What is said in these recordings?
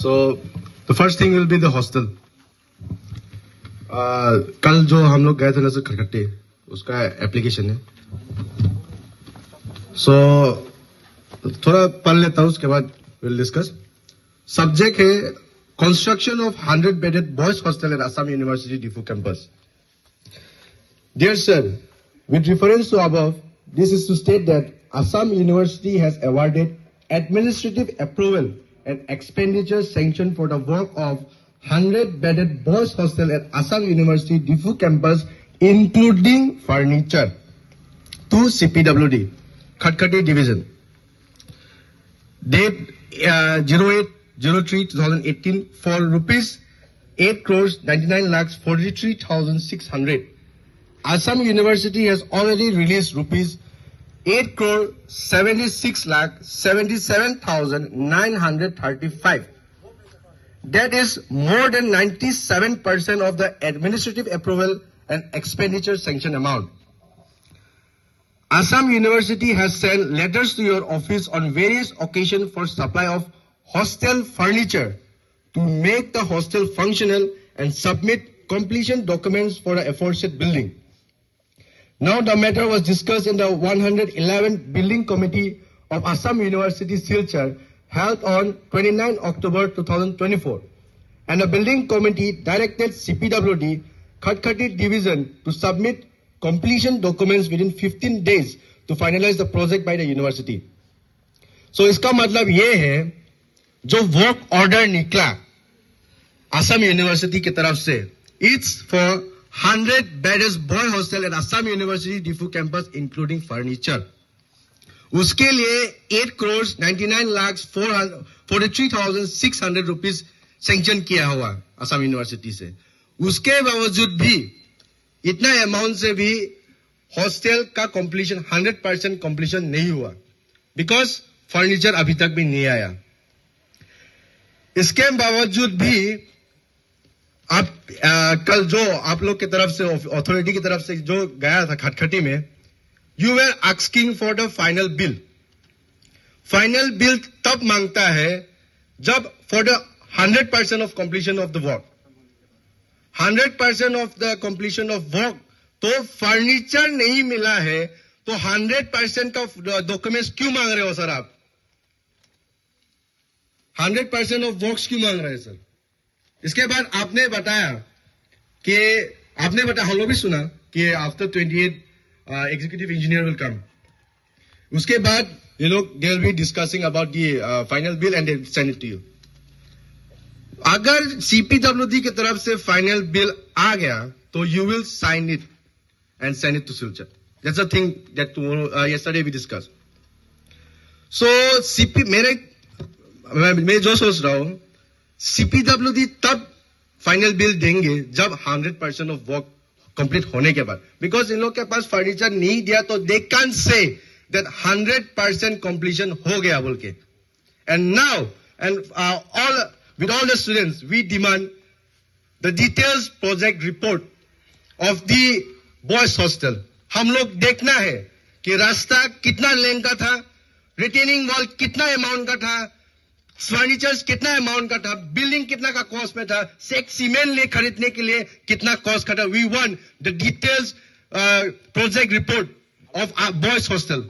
So the first thing will be the hostel. कल जो हम लोग गए थे ना सर खटखटी, उसका एप्लीकेशन है. So थोड़ा पढ़ लेता हूँ, उसके बाद we'll discuss. Subject है construction of 100-bedded boys hostel at Assam University Diffu campus. Dear sir, with reference to above, this is to state that Assam University has awarded administrative approval and expenditure sanction for the work of 100-bedded boys hostel at Assam University Diffu campus, including furniture, to CPWD, Khatkhati Division. Date 08/03/2018 for rupees 8,99,43,600. Assam University has already released rupees 8,76,77,935. That is more than 97% of the administrative approval and expenditure sanction amount. Assam University has sent letters to your office on various occasions for supply of hostel furniture to make the hostel functional and submit completion documents for the aforesaid building. Now the matter was discussed in the 111th Building Committee of Assam University Silchar held on 29 October 2024, and the Building Committee directed CPWD Khatkhati Division to submit completion documents within 15 days to finalize the project by the university. So इसका मतलब ये है जो work order निकला Assam university की तरफ से, it's for 100-bedded boy hostel at Assam University Diffu campus including furniture. उसके लिए 8,99,43,600 रुपीस सैंक्शन किया हुआ असम यूनिवर्सिटी से. उसके बावजूद भी इतना अमाउंट से भी हॉस्टल का कंप्लीशन 100% कंप्लीशन नहीं हुआ, बिकॉज फर्नीचर अभी तक भी नहीं आया. इसके बावजूद भी आप कल जो आप लोग की तरफ से अथॉरिटी की तरफ से जो गया था खटखटी में, you are asking for the final bill. Final bill तब मांगता है जब for the 100% of completion of the work, 100% of the completion of work. तो फर्नीचर नहीं मिला है तो 100% ऑफ डॉक्यूमेंट्स क्यों मांग रहे हो सर आप? 100% ऑफ वर्क्स क्यों मांग रहे हैं सर? इसके बाद आपने बताया हम लोग भी सुना कि after 28 executive engineer will come. उसके बाद ये लोग they will be discussing about the final bill and they send it to you. अगर सीपीडब्ल्यूडी की तरफ से फाइनल बिल आ गया तो you will sign it and send it to Silchar. That's a thing that tomorrow yesterday we discuss. So मैं जो सोच रहा हूं, सीपीडब्ल्यूडी तब फाइनल बिल देंगे जब 100% ऑफ वर्क कंप्लीट होने के बाद, बिकॉज इन लोग के पास फर्नीचर नहीं दिया तो they can say that 100% completion हो गया बोल के. And now and all with all the students we demand the details project report of the boys hostel. हम लोग देखना है कि रास्ता कितना लेंथ का था, रिटेनिंग वॉल कितना अमाउंट का था, फर्नीचर्स कितना अमाउंट का था, बिल्डिंग कितना का कॉस्ट में था, एक सीमेंट ले खरीदने के लिए कितना कॉस्ट का था. We want the details project report of boys hostel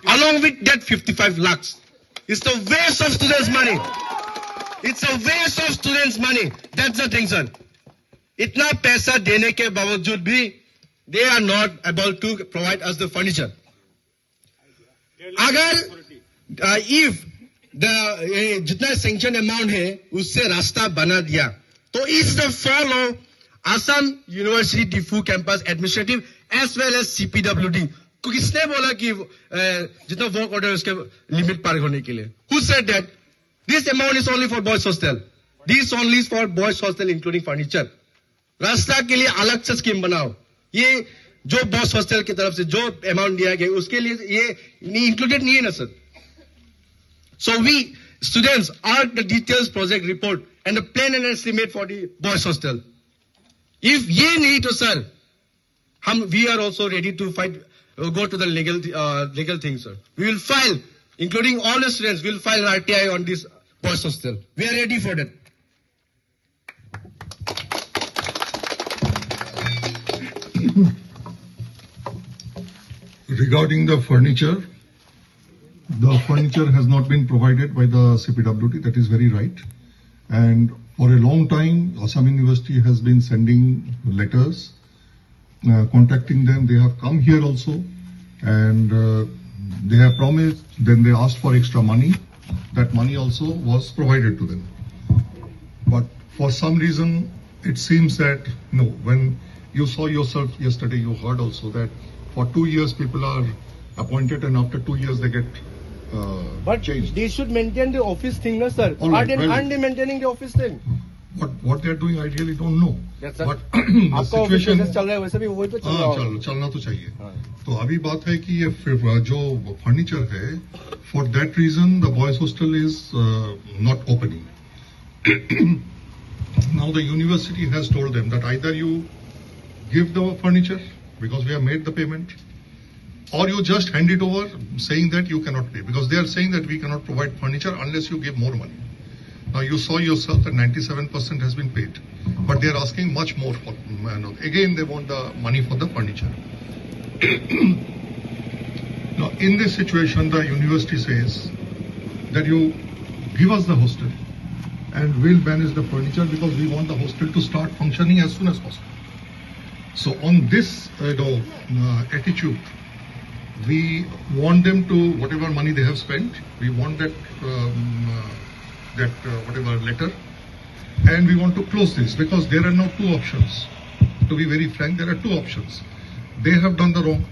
along with that 55 lakhs. It's a waste of students' money. It's a waste of students' money. That's the thing, sir. इतना पैसा देने के बावजूद भी they are not able to provide us the furniture. अगर if जितना sanction amount है उससे रास्ता बना दिया तो it's the follow Assam university Diphu campus administrative as well as CPWD. किसने बोला कि जितना वर्क ऑर्डर उसके लिमिट पार होने के लिए? Who said that? This amount is only for boys hostel. This only for boys hostel including furniture. रास्ता के लिए अलग से स्कीम बनाओ. ये जो बॉयज हॉस्टल की तरफ से जो अमाउंट दिया गया उसके लिए ये इंक्लूडेड नहीं है ना sir. So we students are the details project report and the plan and estimate for the boys hostel. If ye nahi to sir, we are also ready to fight, go to the legal thing, sir. We will file including all the students, will file an RTI on this boys' hostel. We are ready for that. Regarding the furniture has not been provided by the CPWD. That is very right. And for a long time, Assam University has been sending letters, contacting them. They have come here also, and they have promised. Then they asked for extra money. That money also was provided to them. But for some reason, it seems that when you saw yourself yesterday, you heard also that for 2 years people are appointed, and after 2 years they get But changed. they should maintain the office thing, no, sir. All right, Aren't they maintaining the office thing? What they are doing, I really don't know. Yes, sir. But the आपका office situation, process चल रहा है वैसे भी वही तो चल रहा होगा. चलना तो चाहिए. तो अभी बात है कि ये जो फर्नीचर है, for that reason the boys hostel is not opening. Now the university has told them that either you give the furniture because we have made the payment, or you just hand it over saying that you cannot pay, because they are saying that we cannot provide furniture unless you give more money. Now you saw yourself that 97% has been paid, but they are asking much more for, again they want the money for the furniture. Now in this situation the university says that you give us the hostel and we'll manage the furniture because we want the hostel to start functioning as soon as possible. So on this attitude, we want them to, whatever money they have spent, we want that whatever letter, and we want to close this, because there are now two options. To be very frank, there are two options. They have done the wrong,